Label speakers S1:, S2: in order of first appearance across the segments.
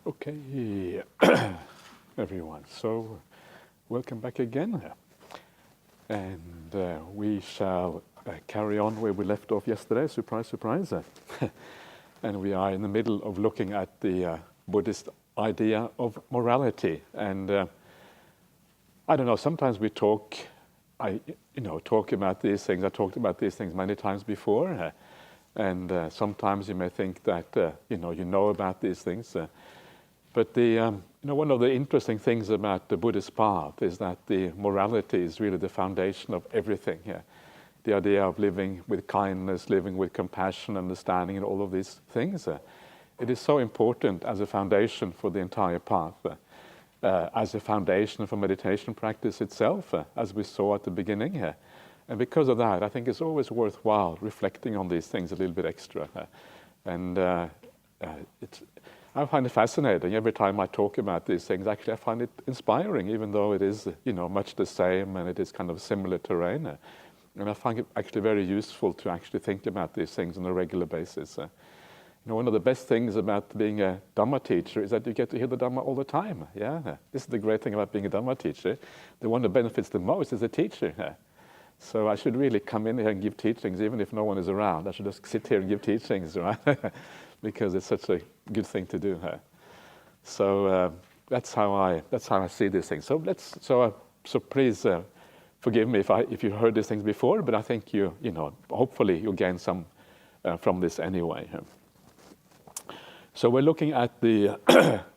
S1: Okay, everyone. So, welcome back again, and we shall carry on where we left off yesterday. Surprise, surprise! And we are in the middle of looking at the Buddhist idea of morality. And I don't know. Sometimes we talk about these things. I talked about these things many times before, and sometimes you may think that you know about these things. But one of the interesting things about the Buddhist path is that the morality is really the foundation of everything. Yeah? The idea of living with kindness, living with compassion, understanding, and all of these things. It is so important as a foundation for the entire path, as a foundation for meditation practice itself, as we saw at the beginning. And because of that, I think it's always worthwhile reflecting on these things a little bit extra. I find it fascinating. Every time I talk about these things, actually I find it inspiring, even though it is much the same and it is kind of similar terrain. And I find it actually very useful to actually think about these things on a regular basis. One of the best things about being a Dhamma teacher is that you get to hear the Dhamma all the time. Yeah, this is the great thing about being a Dhamma teacher. The one that benefits the most is the teacher. So I should really come in here and give teachings, even if no one is around. I should just sit here and give teachings, right? Because it's such a good thing to do. So that's how I see these things. So please forgive me if you heard these things before, but I think hopefully you'll gain some from this anyway. So we're looking at the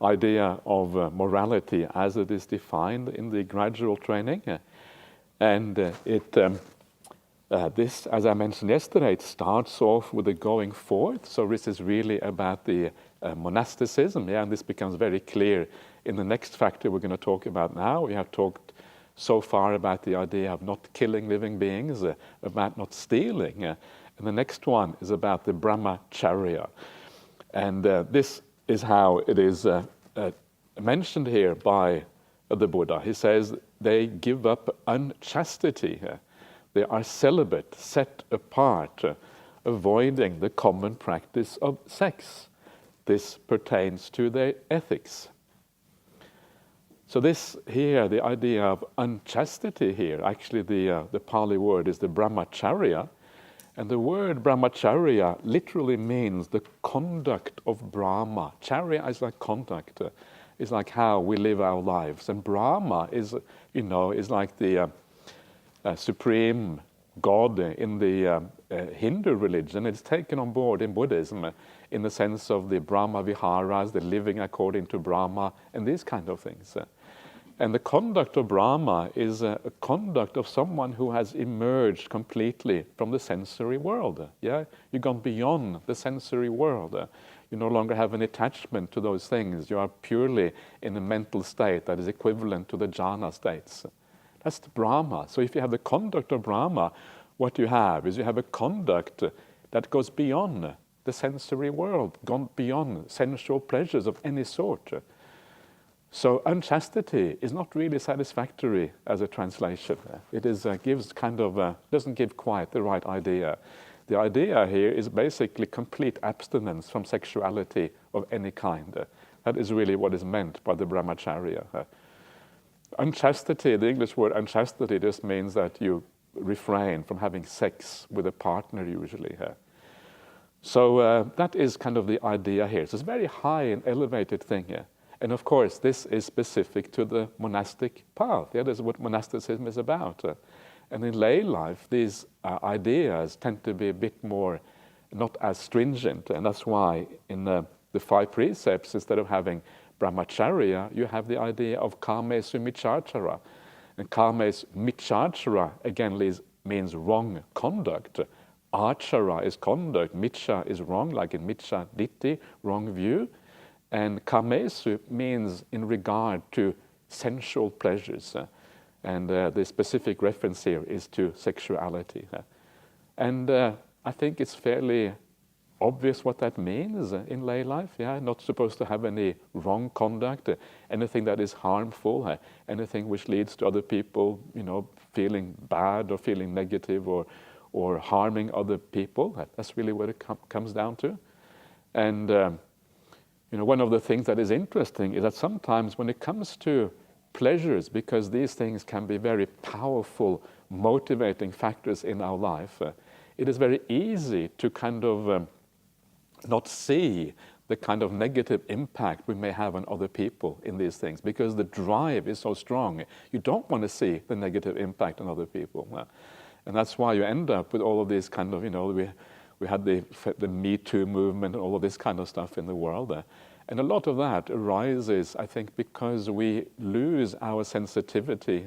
S1: idea of morality as it is defined in the gradual training, and this, as I mentioned yesterday, it starts off with the going forth. So this is really about the monasticism, and this becomes very clear in the next factor we're going to talk about now. We have talked so far about the idea of not killing living beings, about not stealing, and the next one is about the brahmacharya. And this is how it is mentioned here by the Buddha. He says they give up unchastity. They are celibate, set apart, avoiding the common practice of sex. This pertains to their ethics. So this here, the idea of unchastity here, actually the Pali word is the brahmacharya, and the word brahmacharya literally means the conduct of Brahma. Charya is like conduct, is like how we live our lives, and Brahma is like the supreme God in the Hindu religion. It's taken on board in Buddhism in the sense of the Brahma viharas, the living according to Brahma, and these kind of things. And the conduct of Brahma is a conduct of someone who has emerged completely from the sensory world. Yeah, you've gone beyond the sensory world. You no longer have an attachment to those things. You are purely in a mental state that is equivalent to the Jhana states. That's the Brahma. So if you have the conduct of Brahma, what you have is you have a conduct that goes beyond the sensory world, gone beyond sensual pleasures of any sort. So unchastity is not really satisfactory as a translation. It is doesn't give quite the right idea. The idea here is basically complete abstinence from sexuality of any kind. That is really what is meant by the brahmacharya. Unchastity, the English word unchastity, just means that you refrain from having sex with a partner usually. So that is kind of the idea here. So it's a very high and elevated thing here. And of course, this is specific to the monastic path. Yeah, this is what monasticism is about. And in lay life, these ideas tend to be a bit more, not as stringent. And that's why in the 5 precepts, instead of having brahmacharya, you have the idea of kamesu micchachara. And kamesu micchachara, again, means wrong conduct. Achara is conduct. Miccha is wrong, like in miccha ditti, wrong view. And kamesu means in regard to sensual pleasures. And the specific reference here is to sexuality. And I think it's fairly obvious what that means in lay life. Yeah, not supposed to have any wrong conduct, anything that is harmful, anything which leads to other people, feeling bad or feeling negative or harming other people. That's really what it comes down to. And one of the things that is interesting is that sometimes when it comes to pleasures, because these things can be very powerful, motivating factors in our life, it is very easy to kind of not see the kind of negative impact we may have on other people in these things, because the drive is so strong. You don't want to see the negative impact on other people. And that's why you end up with all of these kind of, we had the Me Too movement and all of this kind of stuff in the world. And a lot of that arises, I think, because we lose our sensitivity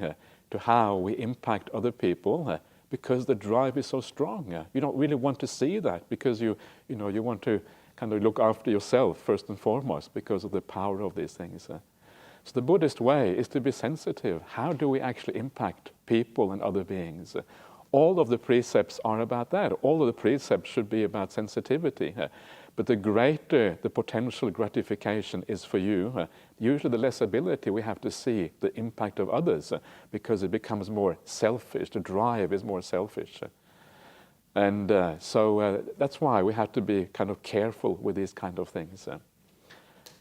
S1: to how we impact other people, because the drive is so strong. You don't really want to see that, because you want to kind of look after yourself first and foremost, because of the power of these things. So the Buddhist way is to be sensitive. How do we actually impact people and other beings? All of the precepts are about that. All of the precepts should be about sensitivity. But the greater the potential gratification is for you, usually the less ability we have to see the impact of others, because it becomes more selfish. The drive is more selfish. And so that's why we have to be kind of careful with these kind of things.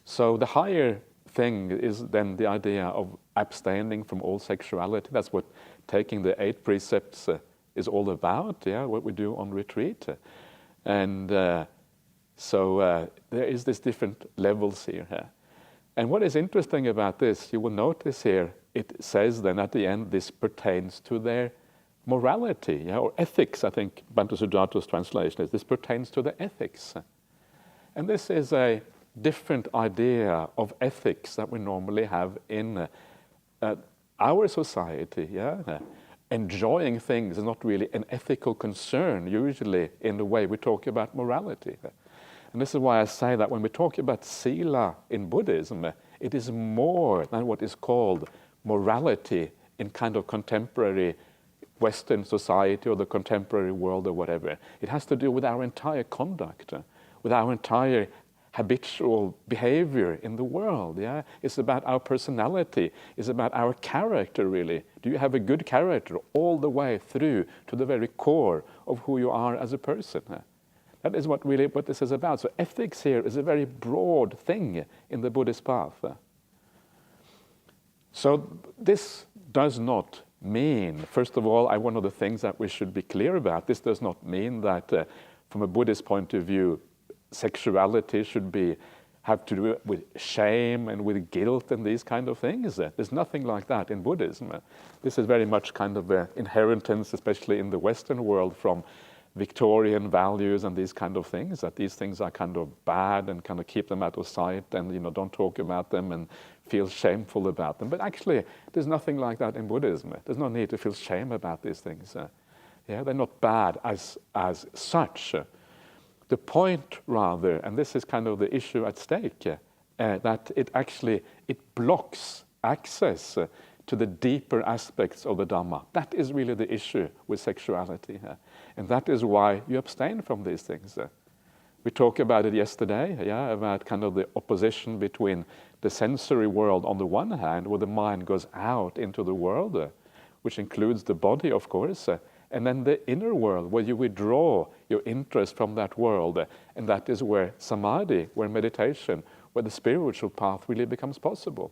S1: So the higher thing is then the idea of abstaining from all sexuality. That's what taking the 8 precepts is all about, what we do on retreat. And so there is this different levels here. And what is interesting about this, you will notice here, it says then at the end, this pertains to their morality, or ethics, I think Bhante Sujata's translation is. This pertains to the ethics. And this is a different idea of ethics that we normally have in our society. Enjoying things is not really an ethical concern, usually, in the way we talk about morality. And this is why I say that when we talk about sila in Buddhism, it is more than what is called morality in kind of contemporary Western society or the contemporary world or whatever. It has to do with our entire conduct, with our entire habitual behavior in the world. It's about our personality. It's about our character, really. Do you have a good character all the way through to the very core of who you are as a person? That is what this is about. So ethics here is a very broad thing in the Buddhist path. So this does not mean, first of all, one of the things that we should be clear about, this does not mean that from a Buddhist point of view, sexuality should have to do with shame and with guilt and these kind of things. There's nothing like that in Buddhism. This is very much kind of an inheritance, especially in the Western world, from Victorian values and these kind of things, that these things are kind of bad and kind of keep them out of sight and don't talk about them and feel shameful about them. But actually, there's nothing like that in Buddhism. There's no need to feel shame about these things. They're not bad as such. The point, rather, and this is kind of the issue at stake, that it blocks access to the deeper aspects of the Dhamma. That is really the issue with sexuality. And that is why you abstain from these things. We talked about it yesterday, about kind of the opposition between the sensory world on the one hand, where the mind goes out into the world, which includes the body, of course, and then the inner world, where you withdraw your interest from that world. And that is where samadhi, where meditation, where the spiritual path really becomes possible.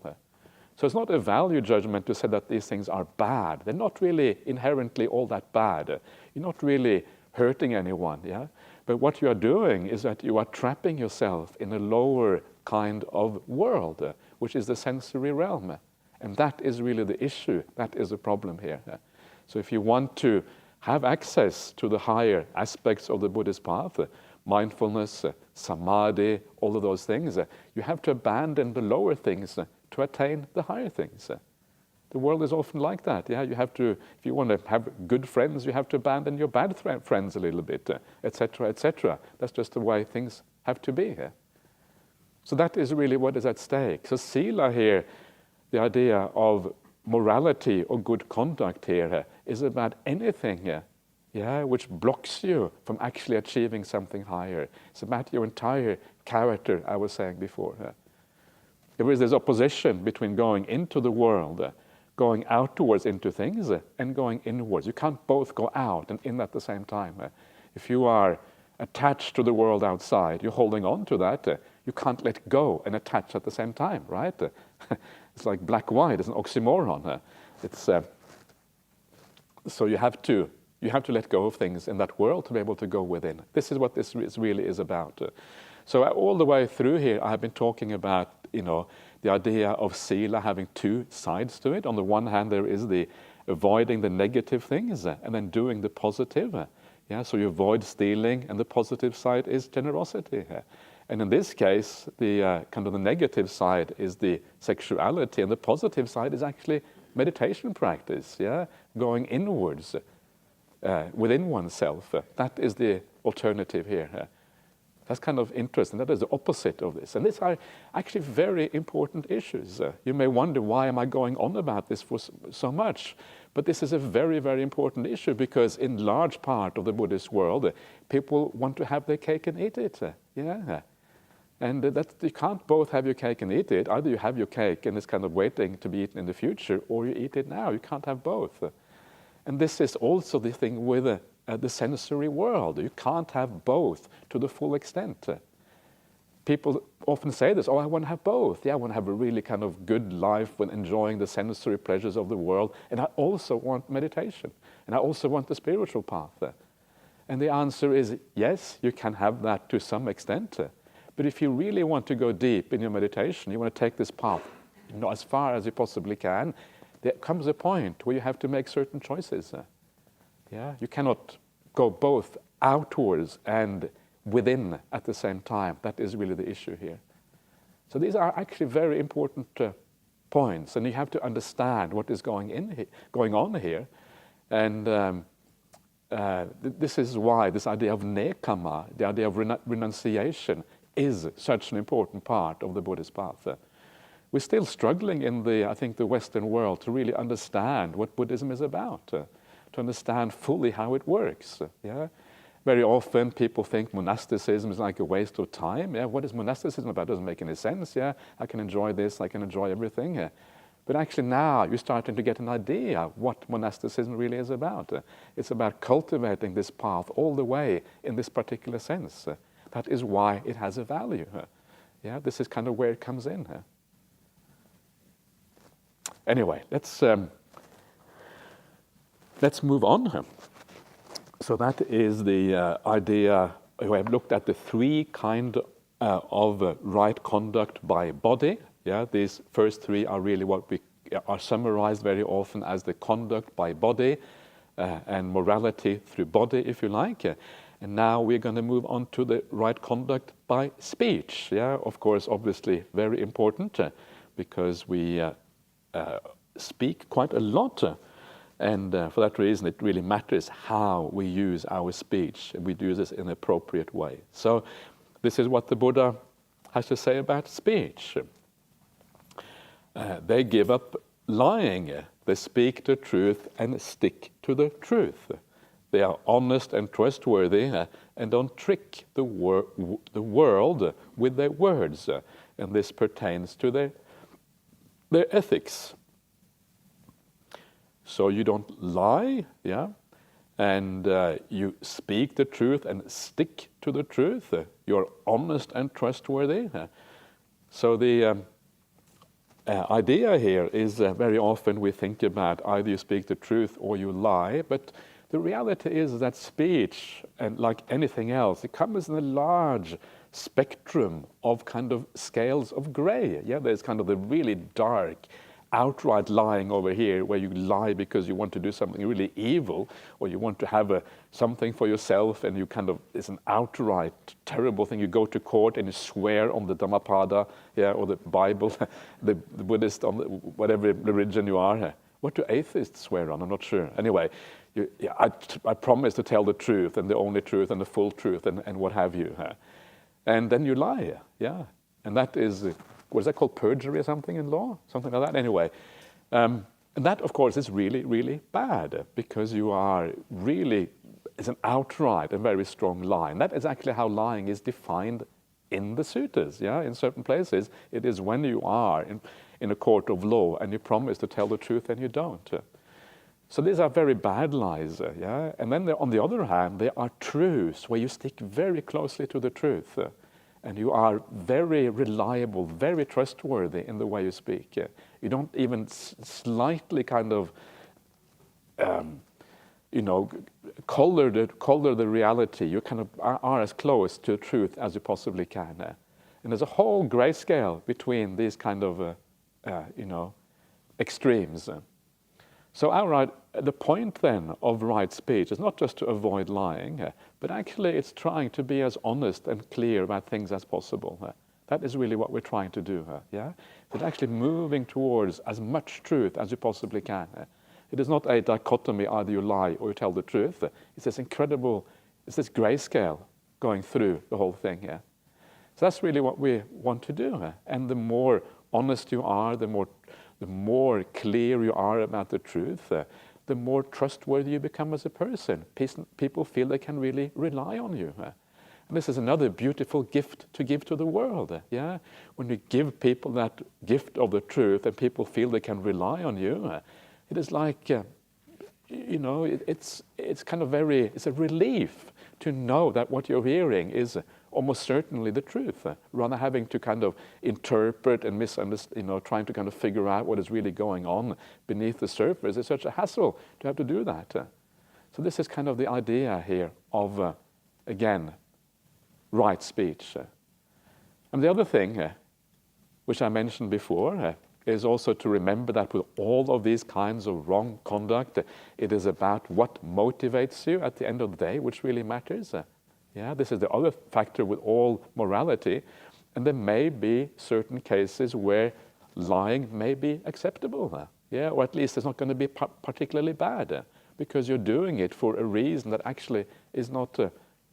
S1: So it's not a value judgment to say that these things are bad. They're not really inherently all that bad. You're not really hurting anyone, But what you are doing is that you are trapping yourself in a lower kind of world, which is the sensory realm. And that is really the issue. That is the problem here. So if you want to have access to the higher aspects of the Buddhist path, mindfulness, samadhi, all of those things, you have to abandon the lower things to attain the higher things. The world is often like that. You have to, if you want to have good friends, you have to abandon your bad friends a little bit, etc., etc. That's just the way things have to be here. So that is really what is at stake. So sila here, the idea of morality or good conduct here, is about anything which blocks you from actually achieving something higher. It's about your entire character, I was saying before. There is this opposition between going into the world, going outwards into things, and going inwards. You can't both go out and in at the same time. If you are attached to the world outside, you're holding on to that, You can't let go and attach at the same time, right? It's like black-white, it's an oxymoron. So you have to let go of things in that world to be able to go within. This is what this really is about. So all the way through here, I have been talking about, the idea of sila having two sides to it. On the one hand, there is the avoiding the negative things and then doing the positive. So you avoid stealing, and the positive side is generosity. And in this case, the kind of the negative side is the sexuality, and the positive side is actually meditation practice. Going inwards within oneself. That is the alternative here. That's kind of interesting. That is the opposite of this. And these are actually very important issues. You may wonder, why am I going on about this for so much? But this is a very, very important issue, because in large part of the Buddhist world, people want to have their cake and eat it. And that you can't both have your cake and eat it. Either you have your cake and it's kind of waiting to be eaten in the future, or you eat it now. You can't have both. And this is also the thing with the sensory world. You can't have both to the full extent. People often say this, I want to have both. I want to have a really kind of good life when enjoying the sensory pleasures of the world, and I also want meditation, and I also want the spiritual path. And the answer is yes, you can have that to some extent. But if you really want to go deep in your meditation, you want to take this path as far as you possibly can, there comes a point where you have to make certain choices. You cannot go both outwards and within at the same time. That is really the issue here. So these are actually very important points, and you have to understand what is going on here. And this is why this idea of nekama, the idea of renunciation, is such an important part of the Buddhist path. We're still struggling in the Western world to really understand what Buddhism is about, to understand fully how it works. Very often people think monasticism is like a waste of time. What is monasticism about? It doesn't make any sense. I can enjoy this, I can enjoy everything. But actually now you're starting to get an idea what monasticism really is about. It's about cultivating this path all the way in this particular sense. That is why it has a value. This is kind of where it comes in. Anyway, let's move on. So that is the idea. We have looked at the three kind of right conduct by body. These first three are really what we are summarized very often as the conduct by body and morality through body, if you like. And now we're going to move on to the right conduct by speech. Of course, obviously very important because we speak quite a lot. And for that reason, it really matters how we use our speech, and we do this in an appropriate way. So this is what the Buddha has to say about speech. They give up lying. They speak the truth and stick to the truth. They are honest and trustworthy and don't trick the world with their words. And this pertains to their ethics. So you don't lie, and you speak the truth and stick to the truth. You're honest and trustworthy. So the idea here is very often we think about either you speak the truth or you lie, but the reality is that speech, and like anything else, it comes in a large spectrum of kind of scales of gray. There's kind of the really dark, outright lying over here, where you lie because you want to do something really evil, or you want to have something for yourself, and you kind of, it's an outright terrible thing. You go to court and you swear on the Dhammapada, or the Bible, the Buddhist, on whatever religion you are. What do atheists swear on? I'm not sure. Anyway, I promise to tell the truth, and the only truth, and the full truth, and what have you. And then you lie, and that is, what is that called, perjury or something in law? Something like that, anyway. And that, of course, is really, really bad, because you are really, it's an outright and very strong lie. And that is actually how lying is defined in the suttas, in certain places. It is when you are in a court of law and you promise to tell the truth and you don't. So these are very bad lies, And then on the other hand, there are truths where you stick very closely to the truth. and you are very reliable, very trustworthy in the way you speak. You don't even slightly kind of, color the reality. You kind of are as close to truth as you possibly can. And there's a whole grayscale between these kind of, extremes. So the point then of right speech is not just to avoid lying, but actually it's trying to be as honest and clear about things as possible. That is really what we're trying to do. It's actually moving towards as much truth as you possibly can. It is not a dichotomy, either you lie or you tell the truth. It's this grayscale going through the whole thing. So that's really what we want to do. And the more honest you are, the more clear you are about the truth, the more trustworthy you become as a person. People feel they can really rely on you. And this is another beautiful gift to give to the world. When you give people that gift of the truth and people feel they can rely on you, it is like, it's kind of it's a relief to know that what you're hearing is almost certainly the truth, rather having to kind of interpret and misunderstand, trying to kind of figure out what is really going on beneath the surface. It's such a hassle to have to do that. So this is kind of the idea here of, again, right speech. And the other thing, which I mentioned before, is also to remember that with all of these kinds of wrong conduct, it is about what motivates you at the end of the day, which really matters. This is the other factor with all morality. And there may be certain cases where lying may be acceptable. Or at least it's not going to be particularly bad, because you're doing it for a reason that actually is not,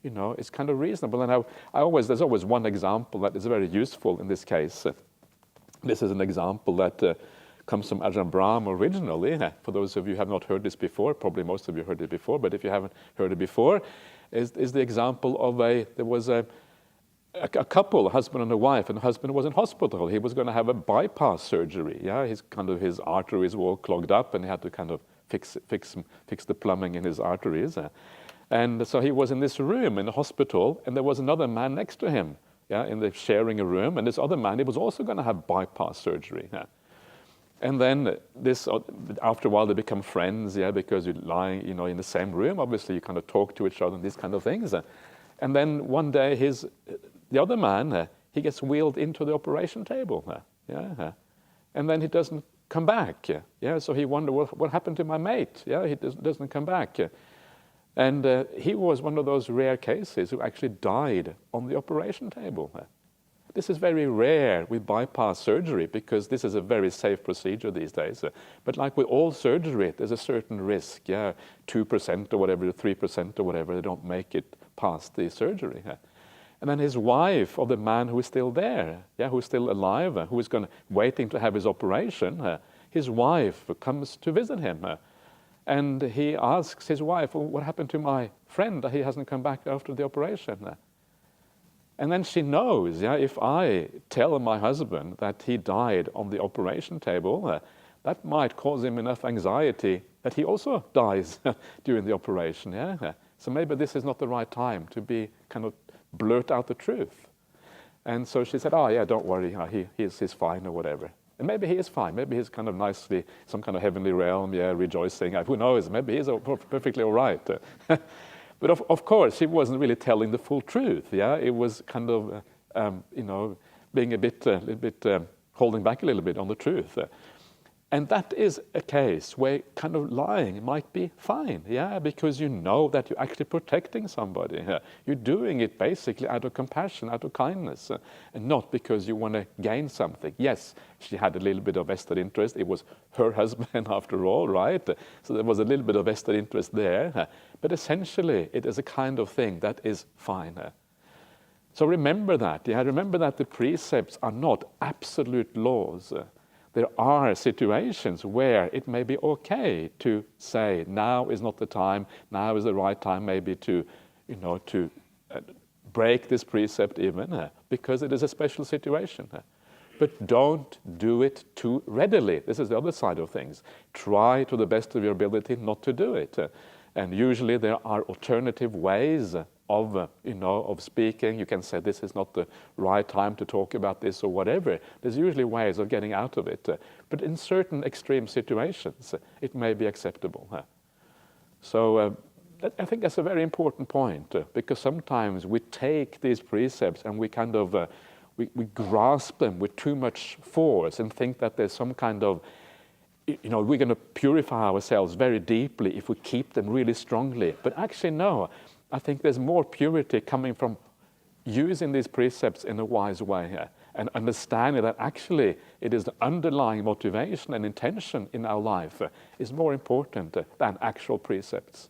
S1: it's kind of reasonable. And there's always one example that is very useful in this case. This is an example that comes from Ajahn Brahmali originally. For those of you who have not heard this before, probably most of you heard it before, but if you haven't heard it before, is the example of there was a couple, a husband and a wife, and the husband was in hospital. He was going to have a bypass surgery. His arteries were all clogged up, and he had to kind of fix the plumbing in his arteries. And so he was in this room in the hospital, and there was another man next to him. Sharing a room, and this other man, he was also going to have bypass surgery. And then after a while they become friends, because you're lying, in the same room. Obviously, you kind of talk to each other and these kind of things. And then one day, the other man, he gets wheeled into the operation table. And then he doesn't come back. So he wondered, what happened to my mate? He doesn't come back. And he was one of those rare cases who actually died on the operation table. This is very rare with bypass surgery, because this is a very safe procedure these days. But like with all surgery, there's a certain risk, 2% or whatever, 3% or whatever, they don't make it past the surgery. And then his wife, or the man who is still there, who's still alive, who is waiting to have his operation, his wife comes to visit him. And he asks his wife, what happened to my friend? He hasn't come back after the operation. And then she knows, if I tell my husband that he died on the operation table, that might cause him enough anxiety that he also dies during the operation. So maybe this is not the right time to be kind of blurt out the truth. And so she said, don't worry, he's fine or whatever. And maybe he is fine. Maybe he's kind of nicely, some kind of heavenly realm, rejoicing. Who knows? Maybe he's perfectly all right. But of course, he wasn't really telling the full truth. It was kind of, being a little bit, holding back a little bit on the truth. And that is a case where kind of lying might be fine, because you know that you're actually protecting somebody. You're doing it basically out of compassion, out of kindness, and not because you want to gain something. Yes, she had a little bit of vested interest. It was her husband after all, right? So there was a little bit of vested interest there. But essentially, it is a kind of thing that is fine. So remember that. Remember that the precepts are not absolute laws. There are situations where it may be okay to say, now is not the time, now is the right time maybe to break this precept even, because it is a special situation. But don't do it too readily. This is the other side of things. Try to the best of your ability not to do it. And usually there are alternative ways of, of speaking. You can say this is not the right time to talk about this or whatever. There's usually ways of getting out of it. But in certain extreme situations, it may be acceptable. So I think that's a very important point, because sometimes we take these precepts and we kind of, we grasp them with too much force and think that there's some kind of, we're going to purify ourselves very deeply if we keep them really strongly. But actually, no. I think there's more purity coming from using these precepts in a wise way and understanding that actually it is the underlying motivation and intention in our life is more important than actual precepts.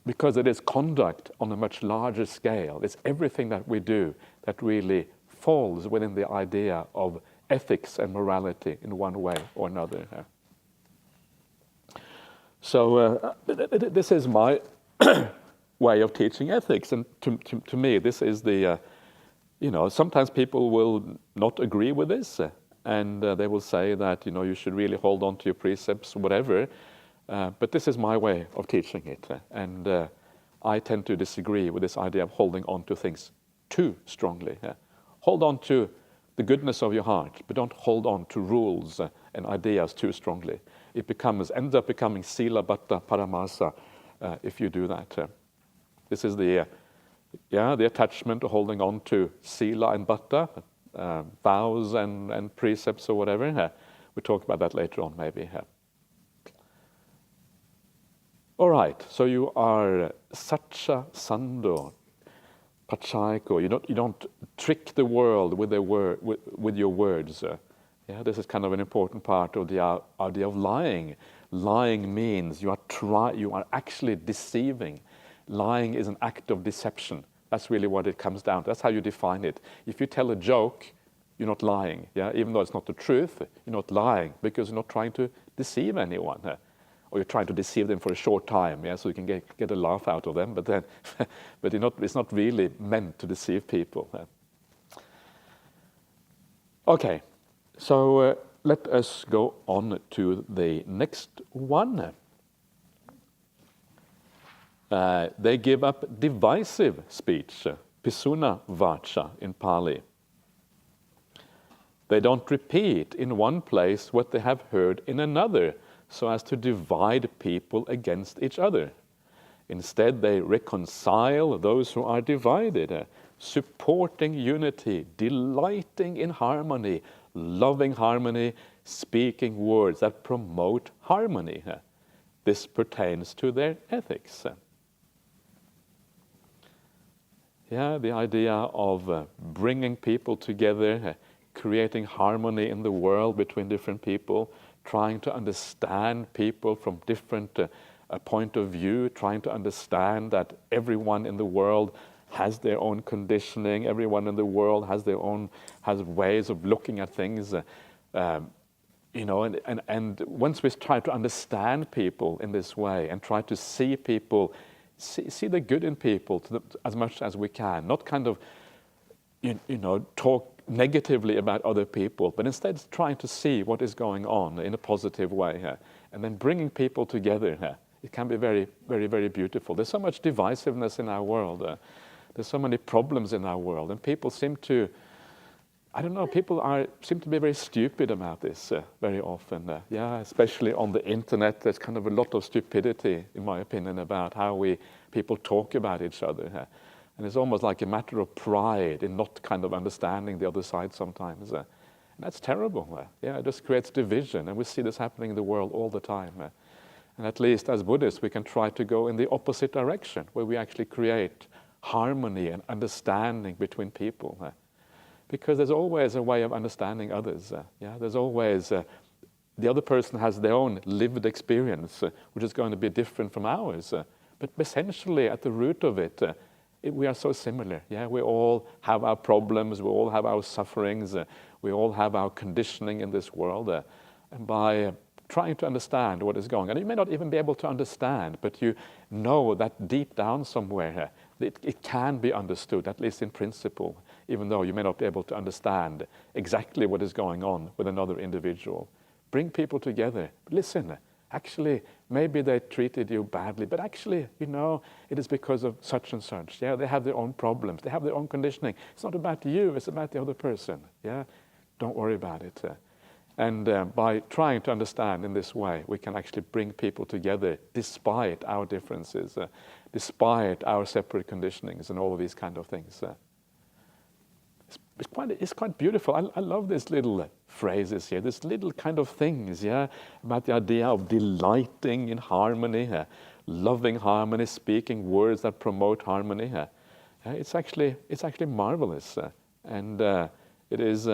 S1: Because it is conduct on a much larger scale. It's everything that we do that really falls within the idea of ethics and morality in one way or another. So this is my way of teaching ethics, and to me this is the, sometimes people will not agree with this, and they will say that, you should really hold on to your precepts, whatever, but this is my way of teaching it, and I tend to disagree with this idea of holding on to things too strongly. Hold on to the goodness of your heart, but don't hold on to rules and ideas too strongly. It ends up becoming sila batta paramasa if you do that. This is the attachment to holding on to sila and batta, vows and precepts or whatever. We'll talk about that later on, maybe. All right, so you are satcha sando. Pachaiko, you don't trick the world with your words. This is kind of an important part of the idea of lying. Lying means you are actually deceiving. Lying is an act of deception. That's really what it comes down to. That's how you define it. If you tell a joke, you're not lying. Even though it's not the truth, you're not lying because you're not trying to deceive anyone. Or you're trying to deceive them for a short time, so you can get a laugh out of them, but then, it's not really meant to deceive people. Okay, so let us go on to the next one. They give up divisive speech, pisuna vacha in Pali. They don't repeat in one place what they have heard in another, so as to divide people against each other. Instead, they reconcile those who are divided, supporting unity, delighting in harmony, loving harmony, speaking words that promote harmony. This pertains to their ethics. The idea of bringing people together, creating harmony in the world between different people, trying to understand people from different point of view, trying to understand that everyone in the world has their own conditioning, everyone in the world has ways of looking at things, and once we try to understand people in this way and try to see people, see the good in people as much as we can, not kind of, talk negatively about other people, but instead trying to see what is going on in a positive way and then bringing people together. It can be very, very, very beautiful. There's so much divisiveness in our world. There's so many problems in our world, and people seem to, seem to be very stupid about this very often. Especially on the internet, there's kind of a lot of stupidity, in my opinion, about how people talk about each other. And it's almost like a matter of pride in not kind of understanding the other side sometimes. And that's terrible. It just creates division. And we see this happening in the world all the time. And at least as Buddhists, we can try to go in the opposite direction, where we actually create harmony and understanding between people. Because there's always a way of understanding others. There's always, the other person has their own lived experience, which is going to be different from ours. But essentially, at the root of it, we are so similar. We all have our problems, we all have our sufferings, we all have our conditioning in this world. And by trying to understand what is going on, you may not even be able to understand, but you know that deep down somewhere it can be understood, at least in principle, even though you may not be able to understand exactly what is going on with another individual. Bring people together, listen, Actually, maybe they treated you badly, but actually, it is because of such and such. Yeah, they have their own problems. They have their own conditioning. It's not about you. It's about the other person. Yeah, don't worry about it. And by trying to understand in this way, we can actually bring people together despite our differences, despite our separate conditionings and all of these kind of things. It's quite beautiful. I love these little phrases here, these little kind of things, yeah, about the idea of delighting in harmony, loving harmony, speaking words that promote harmony. It's actually marvelous, and it is.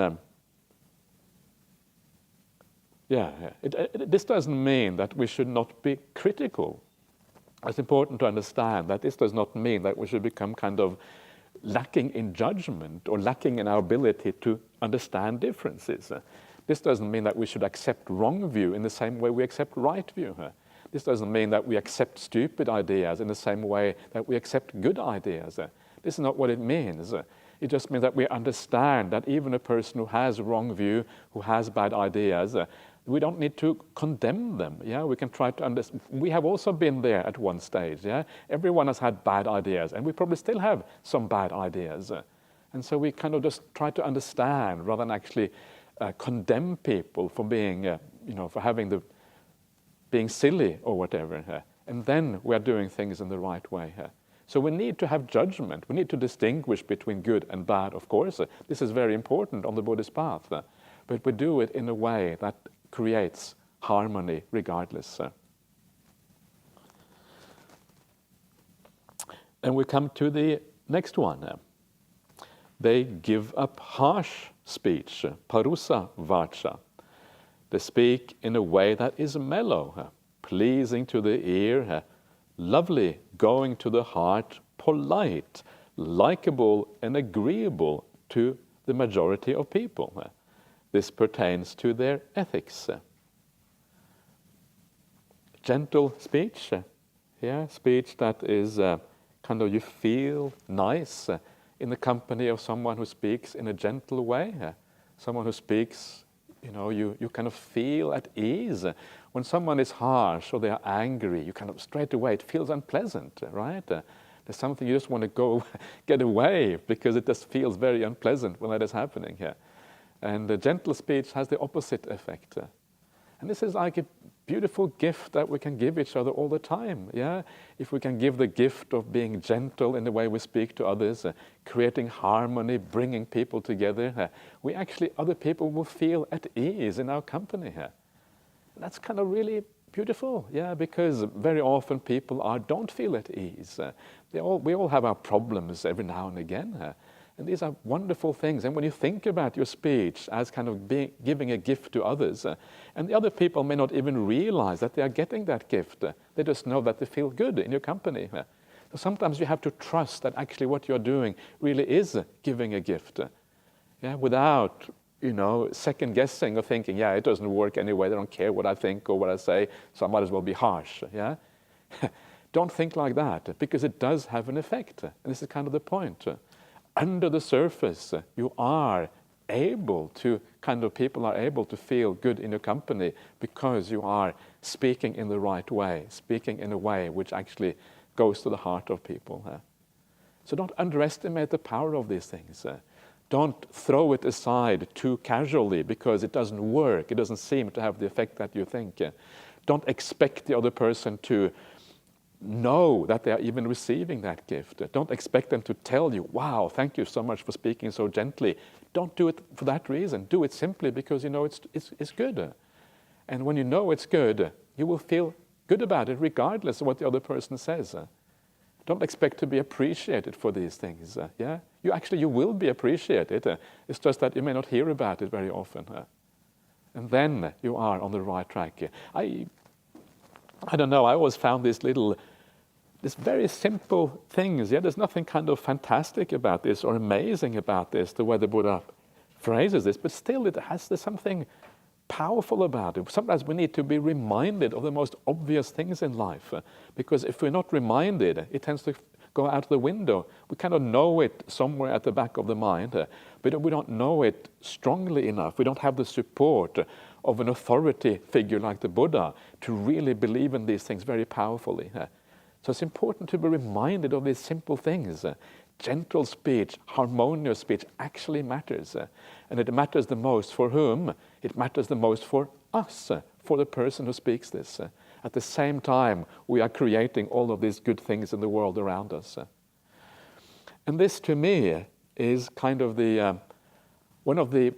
S1: This doesn't mean that we should not be critical. It's important to understand that this does not mean that we should become kind of lacking in judgment or lacking in our ability to understand differences. This doesn't mean that we should accept wrong view in the same way we accept right view. This doesn't mean that we accept stupid ideas in the same way that we accept good ideas. This is not what it means. It just means that we understand that even a person who has wrong view, who has bad ideas, we don't need to condemn them. Yeah, we can try to understand. We have also been there at one stage. Yeah, everyone has had bad ideas, and we probably still have some bad ideas. And so we kind of just try to understand rather than actually condemn people for being, for being silly or whatever. And then we are doing things in the right way. So we need to have judgment. We need to distinguish between good and bad, of course. This is very important on the Buddhist path. But we do it in a way that creates harmony regardless. And we come to the next one. They give up harsh speech, parusa vacha. They speak in a way that is mellow, pleasing to the ear, lovely, going to the heart, polite, likable and agreeable to the majority of people. This pertains to their ethics. Gentle speech, speech that is kind of you feel nice in the company of someone who speaks in a gentle way, someone who speaks, you kind of feel at ease. When someone is harsh or they are angry, you kind of straight away, it feels unpleasant, right? There's something you just want to go get away because it just feels very unpleasant when that is happening here. And the gentle speech has the opposite effect. And this is like a beautiful gift that we can give each other all the time. Yeah, if we can give the gift of being gentle in the way we speak to others, creating harmony, bringing people together, other people will feel at ease in our here. That's kind of really beautiful, because very often people don't feel at ease. We all have our problems every now and again. And these are wonderful things. And when you think about your speech as kind of giving a gift to others, and the other people may not even realize that they are getting that gift. They just know that they feel good in your company. So sometimes you have to trust that actually what you're doing really is giving a gift. Without, second guessing or thinking, it doesn't work anyway, they don't care what I think or what I say, so I might as well be harsh. Don't think like that, because it does have an effect. And this is kind of the point. Under the surface, you are able to, people are able to feel good in your company because you are speaking in the right way, speaking in a way which actually goes to the heart of people. So don't underestimate the power of these things. Don't throw it aside too casually because it doesn't work, it doesn't seem to have the effect that you think. Don't expect the other person to know that they are even receiving that gift. Don't expect them to tell you, wow, thank you so much for speaking so gently. Don't do it for that reason. Do it simply because it's good. And when you know it's good, you will feel good about it regardless of what the other person says. Don't expect to be appreciated for these things. You will be appreciated. It's just that you may not hear about it very often. And then you are on the right track. I don't know, I always found these very simple things. There's nothing kind of fantastic about this or amazing about this, the way the Buddha phrases this, but still there's something powerful about it. Sometimes we need to be reminded of the most obvious things in life, because if we're not reminded, it tends to go out the window. We kind of know it somewhere at the back of the mind, but we don't know it strongly enough. We don't have the support of an authority figure like the Buddha to really believe in these things very powerfully. So it's important to be reminded of these simple things. Gentle speech, harmonious speech actually matters. And it matters the most for whom? It matters the most for us, for the person who speaks this. At the same time, we are creating all of these good things in the world around us. And this, to me, is kind of the one of the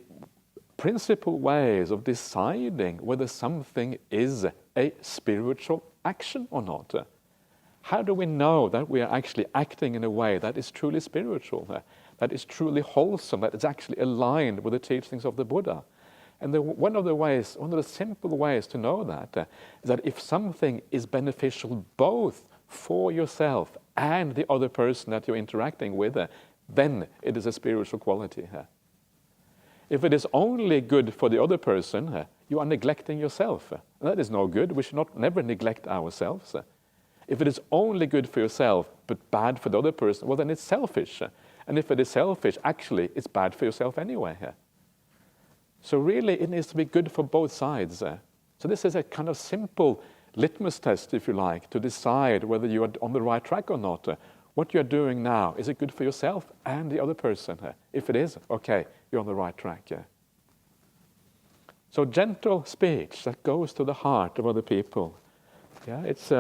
S1: principal ways of deciding whether something is a spiritual action or not. How do we know that we are actually acting in a way that is truly spiritual, that is truly wholesome, that is actually aligned with the teachings of the Buddha? And one of the simple ways to know that is that if something is beneficial both for yourself and the other person that you're interacting with, then it is a spiritual quality. If it is only good for the other person, you are neglecting yourself. That is no good. We should never neglect ourselves. If it is only good for yourself but bad for the other person, well, then it's selfish. And if it is selfish, actually, it's bad for yourself anyway. So really, it needs to be good for both sides. So this is a kind of simple litmus test, if you like, to decide whether you are on the right track or not. What you're doing now, is it good for yourself and the other person? If it is, okay, you're on the right track. So gentle speech that goes to the heart of other people. It's...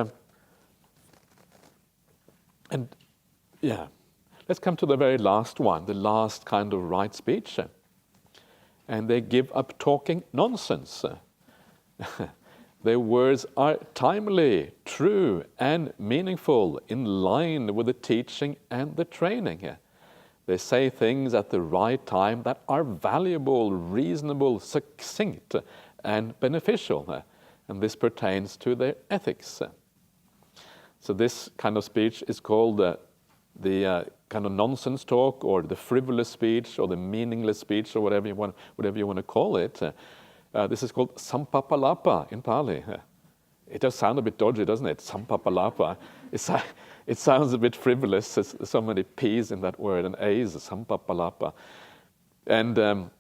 S1: Let's come to the very last one, the last kind of right speech. And they give up talking nonsense. Their words are timely, true, and meaningful, in line with the teaching and the training. They say things at the right time that are valuable, reasonable, succinct, and beneficial. And this pertains to their ethics. So this kind of speech is called the kind of nonsense talk, or the frivolous speech, or the meaningless speech, or whatever you want to call it. This is called sampapalapa in Pali. It does sound a bit dodgy, doesn't it? Sampapalapa. It sounds a bit frivolous. There's so many P's in that word, and A's, sampapalapa. And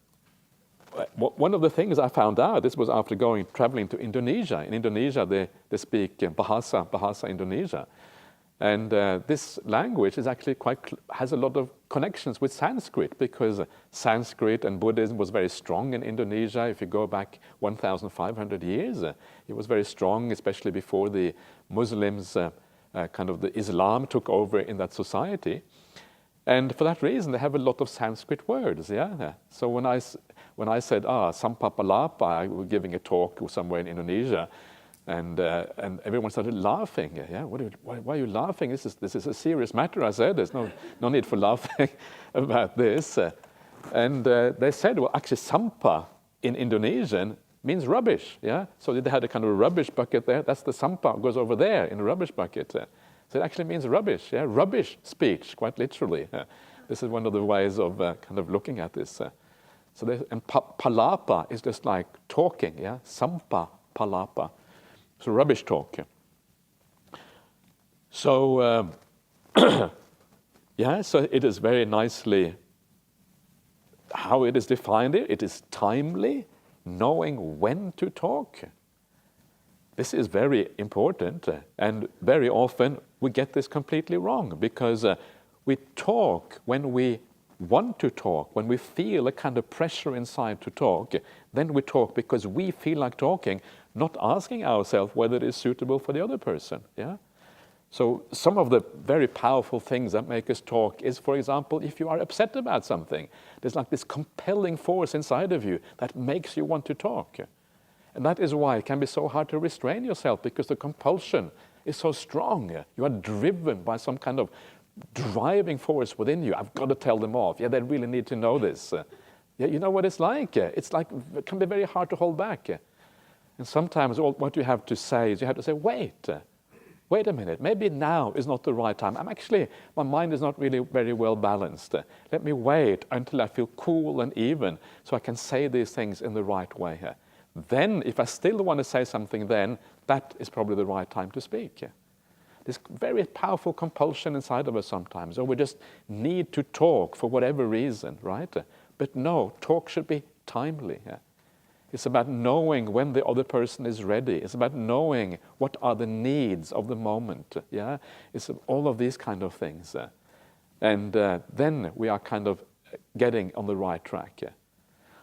S1: one of the things I found out, this was after traveling to Indonesia. In Indonesia, they speak Bahasa Indonesia. And this language is actually has a lot of connections with Sanskrit, because Sanskrit and Buddhism was very strong in Indonesia. If you go back 1,500 years, it was very strong, especially before the Muslims, the Islam took over in that society. And for that reason, they have a lot of Sanskrit words. So when I said, sampapalapa, I was giving a talk somewhere in Indonesia, and everyone started laughing. Why are you laughing? This is a serious matter, I said. There's no need for laughing about this. And they said, well, actually, sampa in Indonesian means rubbish. So they had a kind of a rubbish bucket there. That's the sampa, goes over there in the rubbish bucket. So it actually means rubbish. Rubbish speech, quite literally. This is one of the ways of kind of looking at this. And palapa is just like talking. Sampa palapa. So rubbish talk. So so it is very nicely how it is defined. It is timely, knowing when to talk. This is very important, and very often we get this completely wrong, because we talk when we want to talk, when we feel a kind of pressure inside to talk. Then we talk because we feel like talking, not asking ourselves whether it is suitable for the other person. So some of the very powerful things that make us talk is, for example, if you are upset about something, there's like this compelling force inside of you that makes you want to talk. And that is why it can be so hard to restrain yourself, because the compulsion is so strong. You are driven by some kind of driving force within you. I've got to tell them off. They really need to know this. You know what it's like? It's like, it can be very hard to hold back. And sometimes what you have to say is, you have to say, wait a minute, maybe now is not the right time. My mind is not really very well balanced. Let me wait until I feel cool and even, so I can say these things in the right way. Then, if I still want to say something, then that is probably the right time to speak. this very powerful compulsion inside of us sometimes, or we just need to talk for whatever reason, right? But no, talk should be timely. Yeah? It's about knowing when the other person is ready. It's about knowing what are the needs of the moment. Yeah, it's all of these kind of things, and then we are kind of getting on the right track. Yeah?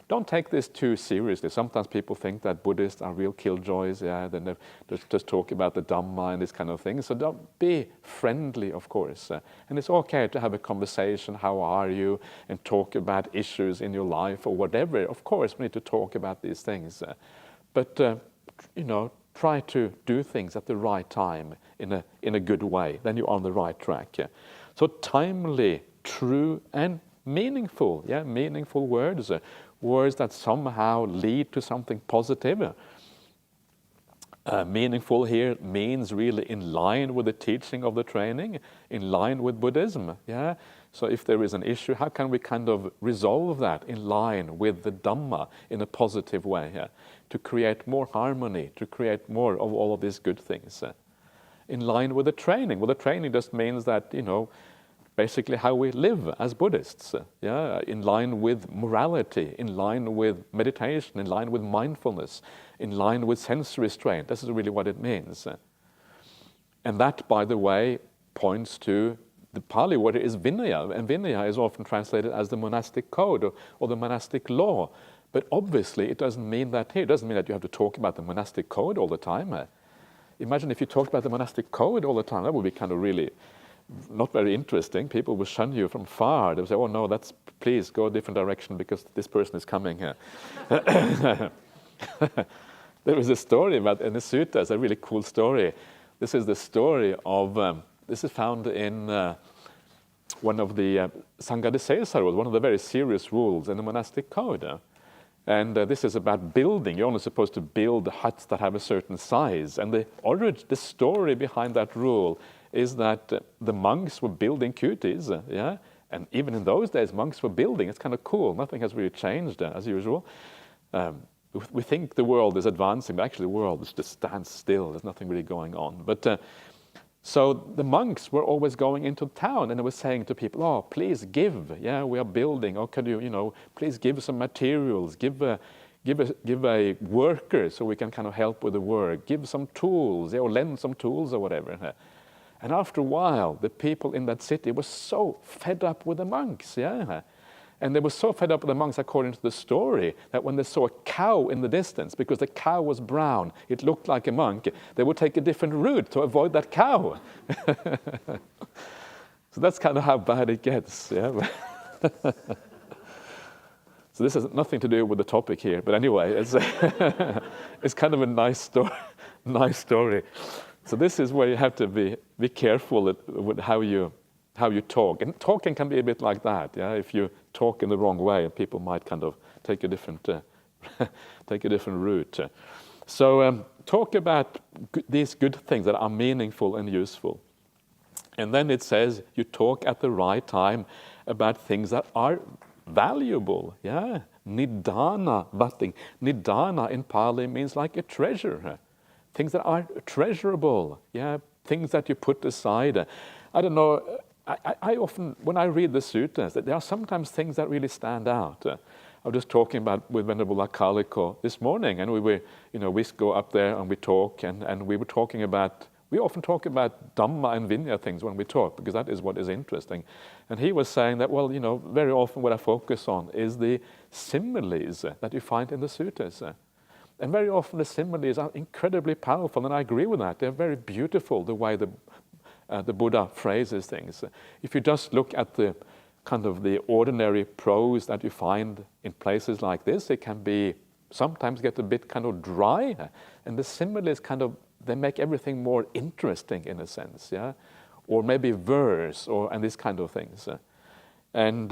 S1: Don't take this too seriously. Sometimes people think that Buddhists are real killjoys. Yeah, then they just talk about the Dhamma and this kind of thing. So don't be friendly, of course. And it's okay to have a conversation. How are you? And talk about issues in your life or whatever. Of course, we need to talk about these things. But try to do things at the right time in a good way. Then you're on the right track. Yeah? So timely, true, and meaningful. Yeah, meaningful words. Words that somehow lead to something positive. Meaningful here means really in line with the teaching of the training, in line with Buddhism. Yeah. So if there is an issue, how can we kind of resolve that in line with the Dhamma in a positive way? Yeah? To create more harmony, to create more of all of these good things. In line with the training. Well, the training just means that, basically how we live as Buddhists, in line with morality, in line with meditation, in line with mindfulness, in line with sense restraint. This is really what it means. And that, by the way, points to the Pali word is Vinaya, and Vinaya is often translated as the monastic code or the monastic law. But obviously it doesn't mean that here. It doesn't mean that you have to talk about the monastic code all the time. Imagine if you talked about the monastic code all the time. That would be kind of really not very interesting. People will shun you from far. They'll say, oh no, please go a different direction because this person is coming here. There is a story about, in the Sutta, it's a really cool story. This is the story of, this is found in one of the Sangha rules, one of the very serious rules in the monastic code. And this is about building. You're only supposed to build huts that have a certain size. And the story behind that rule is that the monks were building kutis, and even in those days monks were building. It's kind of cool. Nothing has really changed as usual. We think the world is advancing, but actually the world just stands still. There's nothing really going on. But so the monks were always going into town and they were saying to people, oh, please give, we are building, or could you, please give some materials, give a worker so we can kind of help with the work, give some tools, or lend some tools or whatever. And after a while, the people in that city were so fed up with the monks, And they were so fed up with the monks, according to the story, that when they saw a cow in the distance, because the cow was brown, it looked like a monk, they would take a different route to avoid that cow. So that's kind of how bad it gets, So this has nothing to do with the topic here, but anyway, it's kind of a nice story. So this is where you have to be careful with how you talk. And talking can be a bit like that. If you talk in the wrong way, people might kind of take a different route. So talk about these good things that are meaningful and useful. And then it says you talk at the right time about things that are valuable. Nidana vatting. Nidana in Pali means like a treasure. Things that are treasurable, things that you put aside. I don't know, I often, when I read the suttas, that there are sometimes things that really stand out. I was just talking about with Venerable Akaliko this morning, and we go up there and we talk, and we were talking about, we often talk about Dhamma and Vinaya things when we talk, because that is what is interesting. And he was saying that, well, very often what I focus on is the similes that you find in the suttas. And very often the similes are incredibly powerful, and I agree with that. They're very beautiful, the way the Buddha phrases things. If you just look at the kind of the ordinary prose that you find in places like this, it can be sometimes get a bit kind of dry, and the similes kind of, they make everything more interesting in a sense, or maybe verse, and these kind of things. And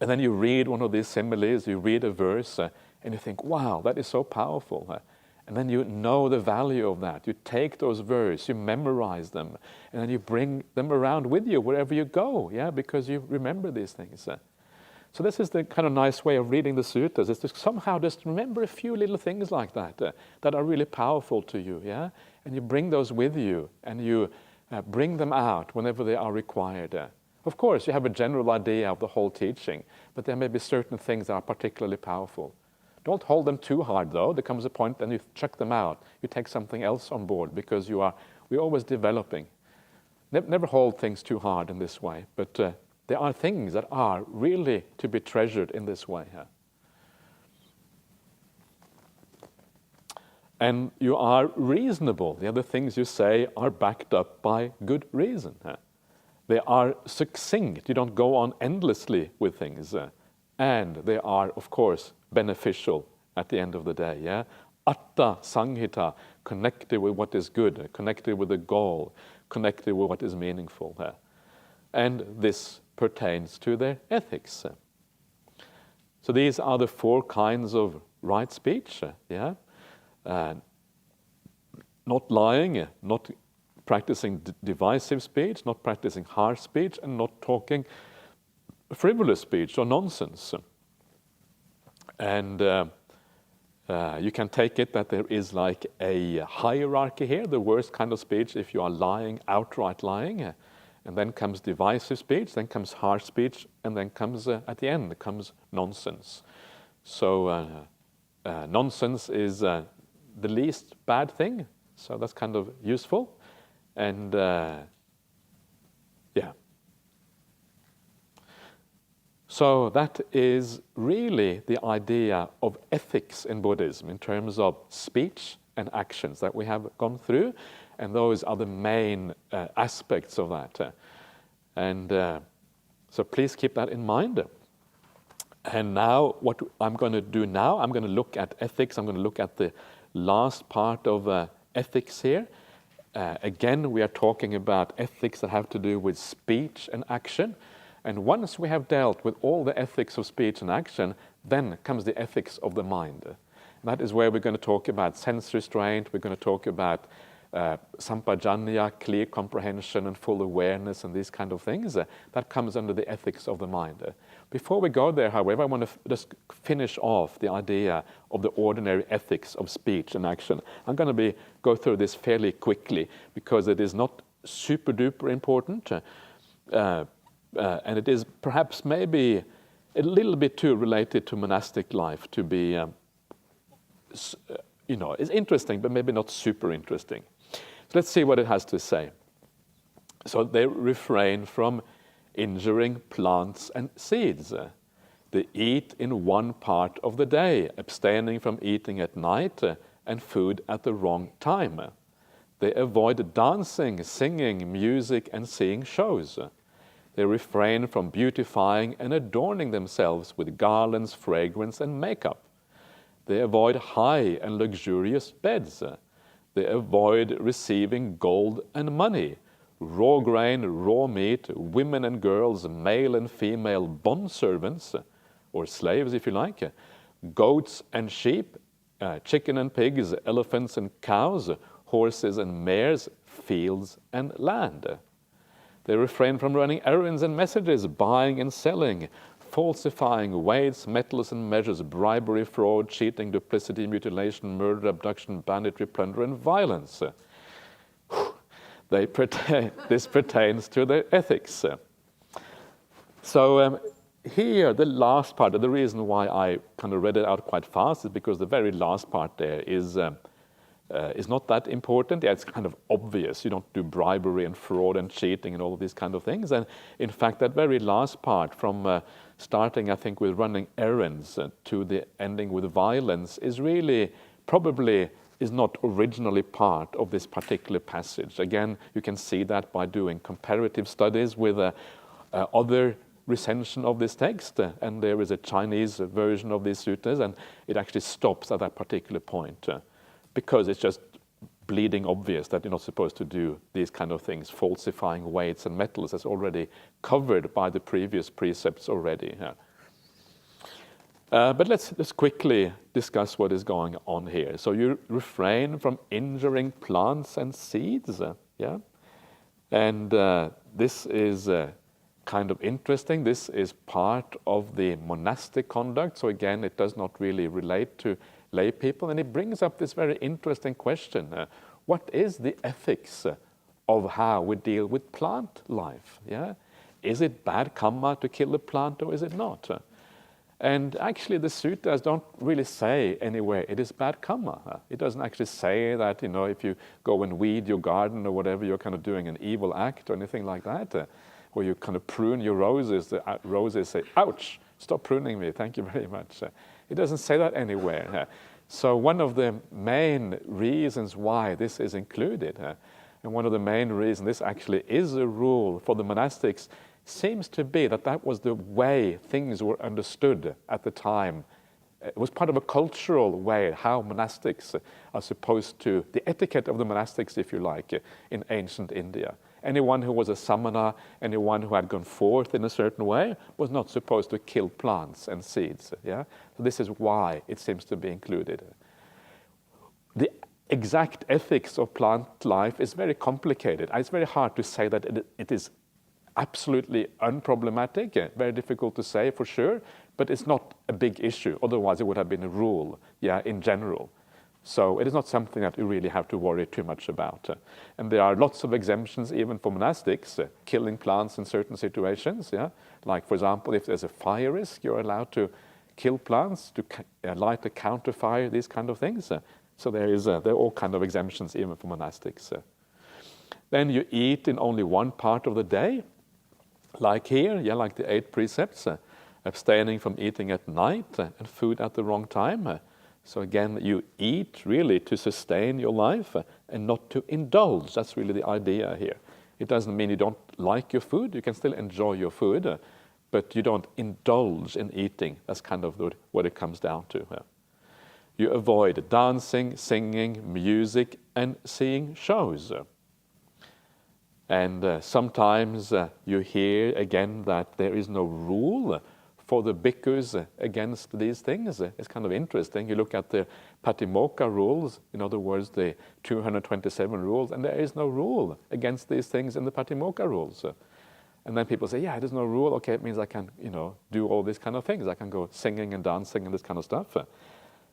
S1: and then you read one of these similes, you read a verse, and you think, wow, that is so powerful. And then you know the value of that. You take those verses, you memorize them, and then you bring them around with you wherever you go, because you remember these things. So this is the kind of nice way of reading the suttas, is to somehow just remember a few little things like that that are really powerful to you, yeah? And you bring those with you, and you bring them out whenever they are required. Of course, you have a general idea of the whole teaching, but there may be certain things that are particularly powerful. Don't hold them too hard, though. There comes a point and you chuck them out. You take something else on board, because we're always developing. Never hold things too hard in this way, but there are things that are really to be treasured in this way. And you are reasonable. The other things you say are backed up by good reason. They are succinct. You don't go on endlessly with things. And they are, of course, beneficial at the end of the day. Yeah? Atta Sanghita, connected with what is good, connected with the goal, connected with what is meaningful. And this pertains to their ethics. So these are the 4 kinds of right speech. Yeah? Not lying, not practicing divisive speech, not practicing harsh speech, and not talking frivolous speech or nonsense. And you can take it that there is like a hierarchy here, the worst kind of speech if you are lying, outright lying. And then comes divisive speech, then comes harsh speech, and then comes, at the end, comes nonsense. So nonsense is the least bad thing, so that's kind of useful. And yeah. So that is really the idea of ethics in Buddhism in terms of speech and actions that we have gone through. And those are the main aspects of that. So please keep that in mind. And now what I'm going to do now, I'm going to look at ethics. I'm going to look at the last part of ethics here. Again, we are talking about ethics that have to do with speech and action. And once we have dealt with all the ethics of speech and action, then comes the ethics of the mind. And that is where we're going to talk about sense restraint. We're going to talk about sampajanya, clear comprehension and full awareness and these kind of things. That comes under the ethics of the mind. Before we go there, however, I want to just finish off the idea of the ordinary ethics of speech and action. I'm going to go through this fairly quickly because it is not super duper important. And it is perhaps maybe a little bit too related to monastic life to be, it's interesting, but maybe not super interesting. So let's see what it has to say. So they refrain from injuring plants and seeds. They eat in one part of the day, abstaining from eating at night and food at the wrong time. They avoid dancing, singing, music, and seeing shows. They refrain from beautifying and adorning themselves with garlands, fragrance, and makeup. They avoid high and luxurious beds. They avoid receiving gold and money, raw grain, raw meat, women and girls, male and female bondservants, or slaves if you like, goats and sheep, chicken and pigs, elephants and cows, horses and mares, fields and land. They refrain from running errands and messages, buying and selling, falsifying weights, metals and measures, bribery, fraud, cheating, duplicity, mutilation, murder, abduction, banditry, plunder, and violence. This pertains to their ethics. So here, the last part, the reason why I kind of read it out quite fast is because the very last part there is not that important. Yeah, it's kind of obvious. You don't do bribery and fraud and cheating and all of these kind of things. And in fact, that very last part from starting, I think, with running errands to the ending with violence is really probably is not originally part of this particular passage. Again, you can see that by doing comparative studies with other recension of this text. And there is a Chinese version of these suttas, and it actually stops at that particular point. Because it's just bleeding obvious that you're not supposed to do these kind of things, falsifying weights and metals, as already covered by the previous precepts already. But let's just quickly discuss what is going on here. So you refrain from injuring plants and seeds, yeah? And this is kind of interesting. This is part of the monastic conduct. So again, it does not really relate to lay people. And it brings up this very interesting question. What is the ethics of how we deal with plant life? Yeah? Is it bad karma to kill a plant or is it not? And actually the suttas don't really say anywhere it is bad karma. It doesn't actually say that, if you go and weed your garden or whatever, you're kind of doing an evil act or anything like that. Or you kind of prune your roses, the roses say, ouch, stop pruning me, thank you very much. It doesn't say that anywhere. So one of the main reasons why this is included, and one of the main reasons this actually is a rule for the monastics, seems to be that that was the way things were understood at the time. It was part of a cultural way, how monastics are supposed to, the etiquette of the monastics, if you like, in ancient India. Anyone who was a samana, anyone who had gone forth in a certain way, was not supposed to kill plants and seeds. Yeah? So this is why it seems to be included. The exact ethics of plant life is very complicated. It's very hard to say that it is absolutely unproblematic, very difficult to say for sure, but it's not a big issue. Otherwise, it would have been a rule, in general. So it is not something that you really have to worry too much about. And there are lots of exemptions even for monastics, killing plants in certain situations. Like, for example, if there's a fire risk, you're allowed to kill plants, to light a counter fire, these kind of things. So there are all kind of exemptions even for monastics. Then you eat in only one part of the day, like here, like the 8 precepts, abstaining from eating at night and food at the wrong time. So again, you eat really to sustain your life and not to indulge. That's really the idea here. It doesn't mean you don't like your food. You can still enjoy your food, but you don't indulge in eating. That's kind of what it comes down to. You avoid dancing, singing, music, and seeing shows. And sometimes you hear again that there is no rule for the bhikkhus against these things. It's kind of interesting. You look at the Patimokkha rules, in other words, the 227 rules, and there is no rule against these things in the Patimokkha rules. And then people say, there's no rule. Okay, it means I can, do all these kind of things. I can go singing and dancing and this kind of stuff.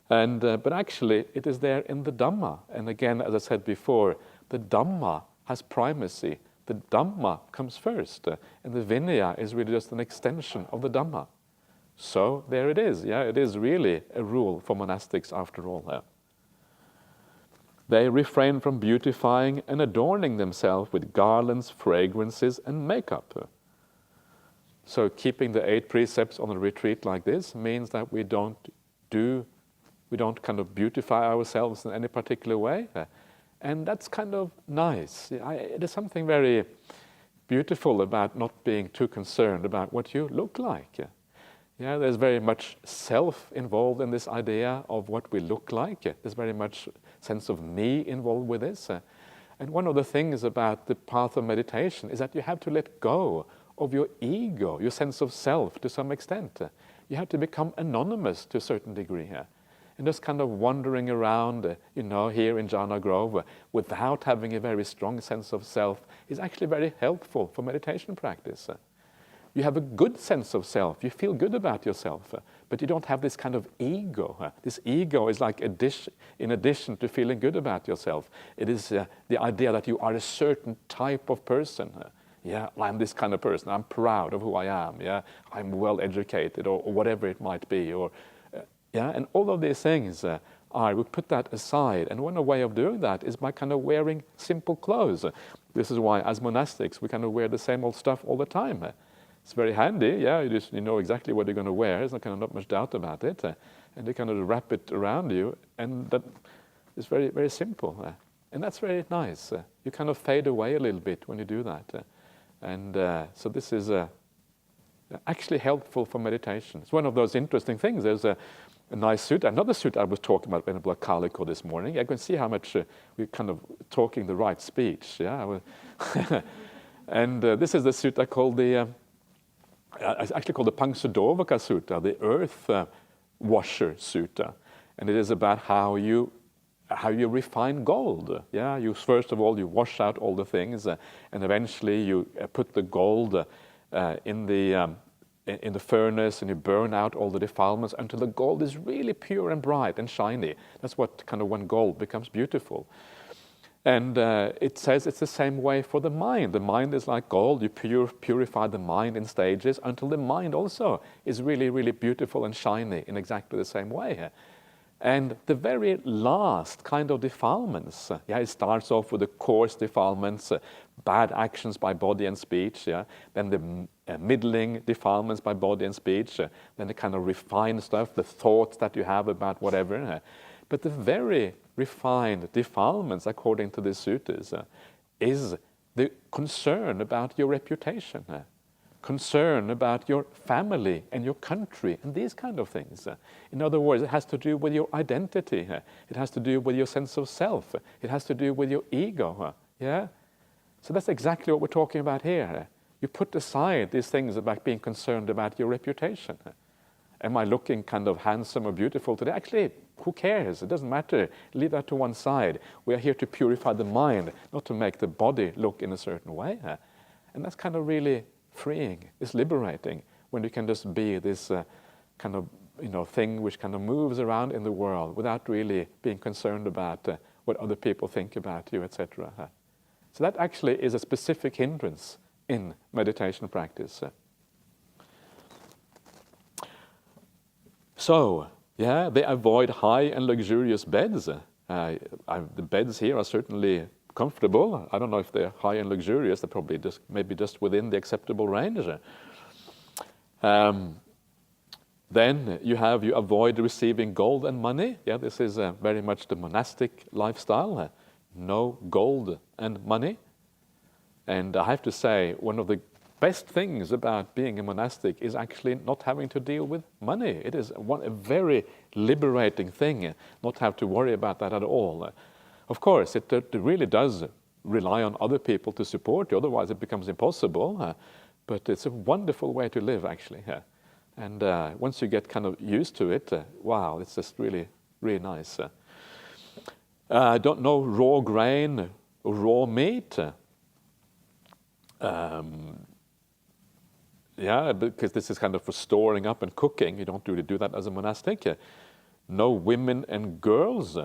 S1: And but actually, it is there in the Dhamma. And again, as I said before, the Dhamma has primacy. The Dhamma comes first, and the Vinaya is really just an extension of the Dhamma. So there it is. It is really a rule for monastics after all. They refrain from beautifying and adorning themselves with garlands, fragrances, and makeup. So keeping the 8 precepts on a retreat like this means that we don't kind of beautify ourselves in any particular way. And that's kind of nice. There's something very beautiful about not being too concerned about what you look like. There's very much self involved in this idea of what we look like. There's very much sense of me involved with this. And one of the things about the path of meditation is that you have to let go of your ego, your sense of self to some extent. You have to become anonymous to a certain degree here. And just kind of wandering around, here in Jhana Grove without having a very strong sense of self is actually very helpful for meditation practice. You have a good sense of self. You feel good about yourself, but you don't have this kind of ego. This ego is like in addition to feeling good about yourself. It is the idea that you are a certain type of person. I'm this kind of person. I'm proud of who I am. I'm well educated, or whatever it might be. And all of these things, I would put that aside. And one way of doing that is by kind of wearing simple clothes. This is why, as monastics, we kind of wear the same old stuff all the time. It's very handy, you know exactly what you're going to wear. There's not much doubt about it. And you kind of wrap it around you, and that is very, very simple. And that's very nice. You kind of fade away a little bit when you do that. So this is actually helpful for meditation. It's one of those interesting things. There's a nice suit, another suit I was talking about Venerable Kaliko this morning. I can see how much we're kind of talking the right speech. And this is the sutta called it's actually called the Pangsudovaka Sutta, the earth washer sutta. And it is about how you refine gold. You first of all, you wash out all the things, and eventually you put the gold in the furnace, and you burn out all the defilements until the gold is really pure and bright and shiny. That's what kind of when gold becomes beautiful. And it says it's the same way for the mind. The mind is like gold. You purify the mind in stages until the mind also is really, really beautiful and shiny in exactly the same way. And the very last kind of defilements, it starts off with the coarse defilements, bad actions by body and speech, then the middling defilements by body and speech, then the kind of refined stuff, the thoughts that you have about whatever. But the very refined defilements, according to the suttas, is the concern about your reputation, concern about your family and your country and these kind of things. In other words, it has to do with your identity. It has to do with your sense of self. It has to do with your ego. So that's exactly what we're talking about here. You put aside these things about being concerned about your reputation. Am I looking kind of handsome or beautiful today? Actually, who cares? It doesn't matter. Leave that to one side. We are here to purify the mind, not to make the body look in a certain way. And that's kind of really freeing. It's liberating when you can just be this kind of thing which kind of moves around in the world without really being concerned about what other people think about you, etc. So that actually is a specific hindrance in meditation practice. So, they avoid high and luxurious beds. The beds here are certainly comfortable. I don't know if they're high and luxurious. They're probably maybe just within the acceptable range. Then you avoid receiving gold and money. This is very much the monastic lifestyle. No gold and money. And I have to say, one of the best things about being a monastic is actually not having to deal with money. It is a very liberating thing, not have to worry about that at all. Of course, it really does rely on other people to support you, otherwise it becomes impossible. But it's a wonderful way to live, actually. And once you get kind of used to it, wow, it's just really, really nice. Don't know raw grain or raw meat. Because this is kind of for storing up and cooking. You don't really do that as a monastic. No women and girls.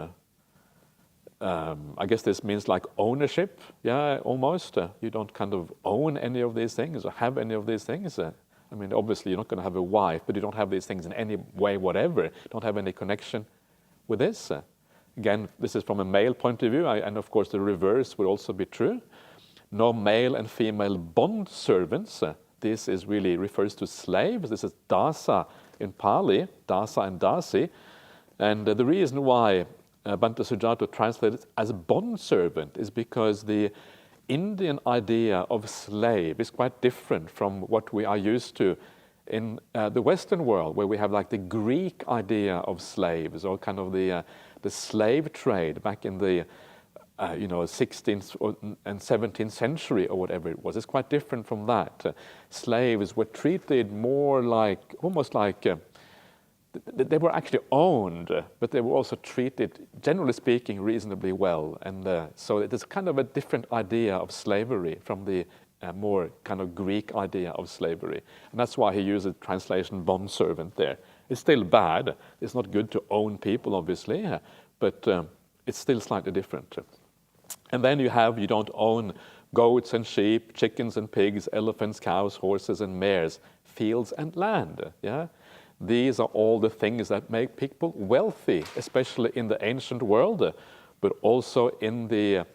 S1: I guess this means like ownership, almost. You don't kind of own any of these things or have any of these things. I mean, obviously you're not going to have a wife, but you don't have these things in any way, whatever. Don't have any connection with this. Again, this is from a male point of view, and of course the reverse would also be true. No male and female bond servants. This is really refers to slaves. This is dasa in Pali, dasa and dasi. And the reason why Bhante Sujato translated it as bond servant is because the Indian idea of slave is quite different from what we are used to in the Western world, where we have like the Greek idea of slaves, or kind of the slave trade back in the 16th and 17th century or whatever it was. It's quite different from that. Slaves were treated more like, almost like, they were actually owned, but they were also treated, generally speaking, reasonably well. And so it is kind of a different idea of slavery from the more kind of Greek idea of slavery. And that's why he uses translation bondservant there. It's still bad. It's not good to own people, obviously, but it's still slightly different. And then you don't own goats and sheep, chickens and pigs, elephants, cows, horses and mares, fields and land. These are all the things that make people wealthy, especially in the ancient world, but also in the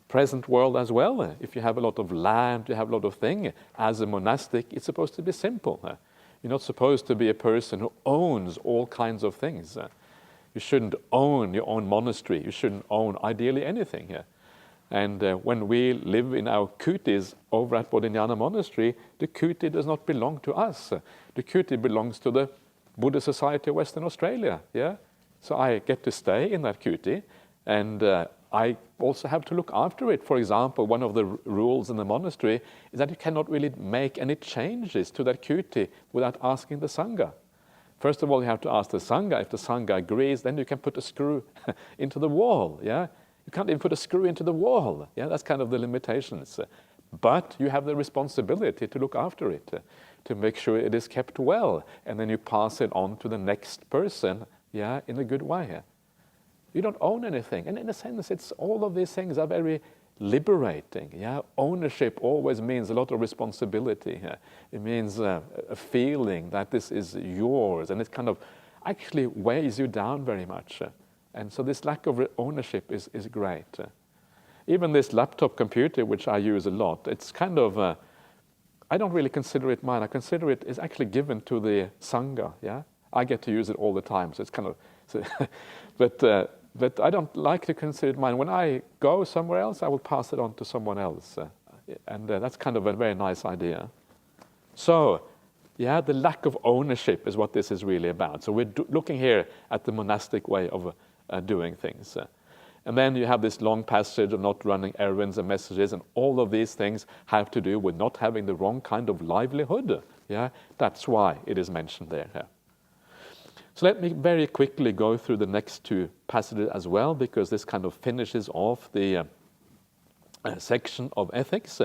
S1: present world as well. If you have a lot of land, you have a lot of things. As a monastic, it's supposed to be simple. You're not supposed to be a person who owns all kinds of things. You shouldn't own your own monastery. You shouldn't own, ideally, anything. And when we live in our kutis over at Bodhinyana Monastery, the kuti does not belong to us. The kuti belongs to the Buddhist Society of Western Australia. So I get to stay in that kuti, and I also have to look after it. For example, one of the rules in the monastery is that you cannot really make any changes to that kuti without asking the Sangha. First of all, you have to ask the Sangha. If the Sangha agrees, then you can put a screw into the wall. You can't even put a screw into the wall. That's kind of the limitations. but you have the responsibility to look after it, to make sure it is kept well, and then you pass it on to the next person, in a good way. You don't own anything, and in a sense, it's all of these things are very liberating. Ownership always means a lot of responsibility. It means a feeling that this is yours, and it kind of actually weighs you down very much. And so this lack of ownership is great. Even this laptop computer, which I use a lot, it's kind of, I don't really consider it mine. I consider it is actually given to the Sangha. I get to use it all the time, so it's kind of, but I don't like to consider it mine. When I go somewhere else, I will pass it on to someone else. And that's kind of a very nice idea. So, the lack of ownership is what this is really about. So we're looking here at the monastic way of doing things. And then you have this long passage of not running errands and messages, and all of these things have to do with not having the wrong kind of livelihood. That's why it is mentioned there. So let me very quickly go through the next two passages as well, because this kind of finishes off the section of ethics.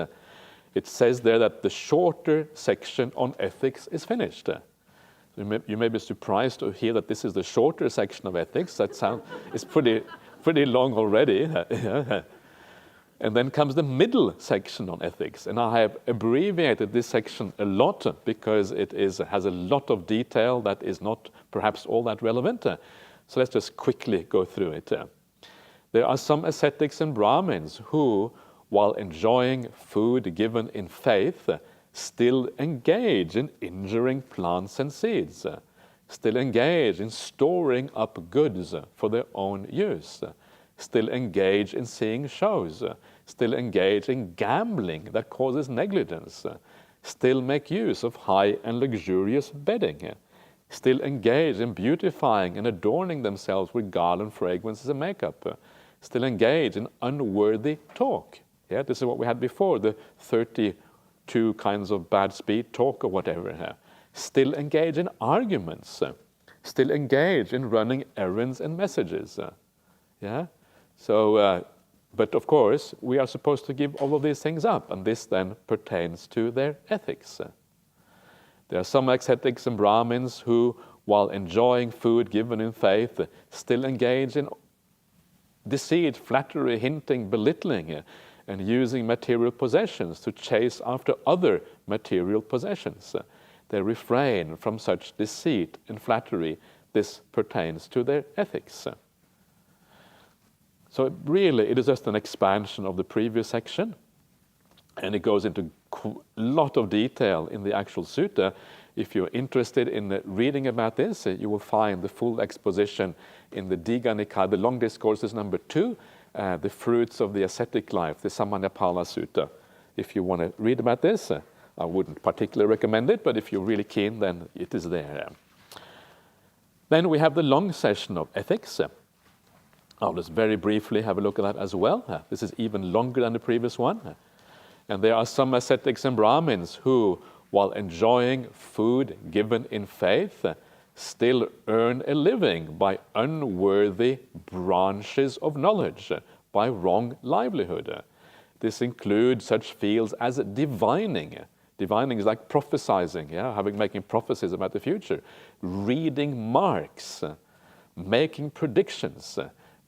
S1: It says there that the shorter section on ethics is finished. You may be surprised to hear that this is the shorter section of ethics. That sounds it's pretty long already. And then comes the middle section on ethics. And I have abbreviated this section a lot because it has a lot of detail that is not perhaps all that relevant. So let's just quickly go through it. There are some ascetics and Brahmins who, while enjoying food given in faith, still engage in injuring plants and seeds, still engage in storing up goods for their own use, still engage in seeing shows, still engage in gambling that causes negligence, still make use of high and luxurious bedding, still engage in beautifying and adorning themselves with garland fragrances and makeup, still engage in unworthy talk. This is what we had before, the 32 kinds of bad speech, talk or whatever. Still engage in arguments, still engage in running errands and messages. So, but of course, we are supposed to give all of these things up, and this then pertains to their ethics. There are some ascetics and Brahmins who, while enjoying food given in faith, still engage in deceit, flattery, hinting, belittling, and using material possessions to chase after other material possessions. They refrain from such deceit and flattery. This pertains to their ethics. So really, it is just an expansion of the previous section, and it goes into a lot of detail in the actual sutta. If you're interested in reading about this, you will find the full exposition in the Digha Nikaya, the long discourses number 2, the fruits of the ascetic life, the Samannapala Sutta. If you want to read about this, I wouldn't particularly recommend it, but if you're really keen, then it is there. Then we have the long session of ethics. I'll just very briefly have a look at that as well. This is even longer than the previous one. And there are some ascetics and Brahmins who, while enjoying food given in faith, still earn a living by unworthy branches of knowledge, by wrong livelihood. This includes such fields as divining. Divining is like prophesizing, making prophecies about the future, reading marks, making predictions,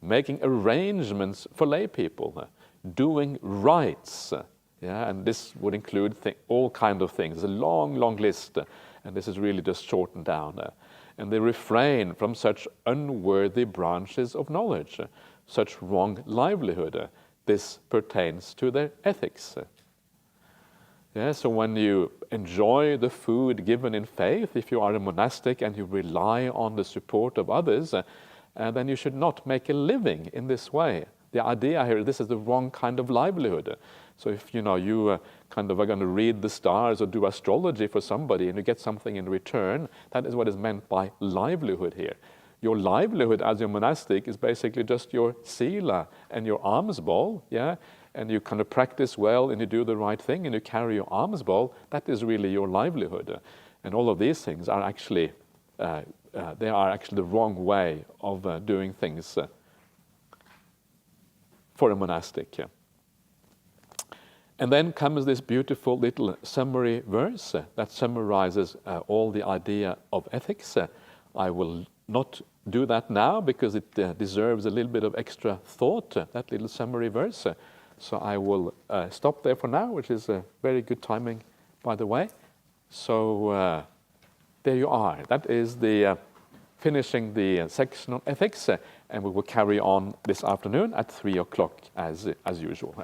S1: making arrangements for lay people, doing rites, and this would include all kinds of things. It's a long, long list, and this is really just shortened down. And they refrain from such unworthy branches of knowledge, such wrong livelihood. This pertains to their ethics. So when you enjoy the food given in faith, if you are a monastic and you rely on the support of others, then you should not make a living in this way. The idea here, this is the wrong kind of livelihood. So if you kind of are going to read the stars or do astrology for somebody and you get something in return, that is what is meant by livelihood here. Your livelihood as a monastic is basically just your sila and your alms bowl, and you kind of practice well and you do the right thing and you carry your alms bowl. That is really your livelihood. And all of these things are actually they are actually the wrong way of doing things for a monastic. And then comes this beautiful little summary verse that summarizes all the idea of ethics. I will not do that now because it deserves a little bit of extra thought, that little summary verse. So I will stop there for now, which is a very good timing, by the way. So there you are. That is the finishing the section on ethics, and we will carry on this afternoon at 3 o'clock as usual.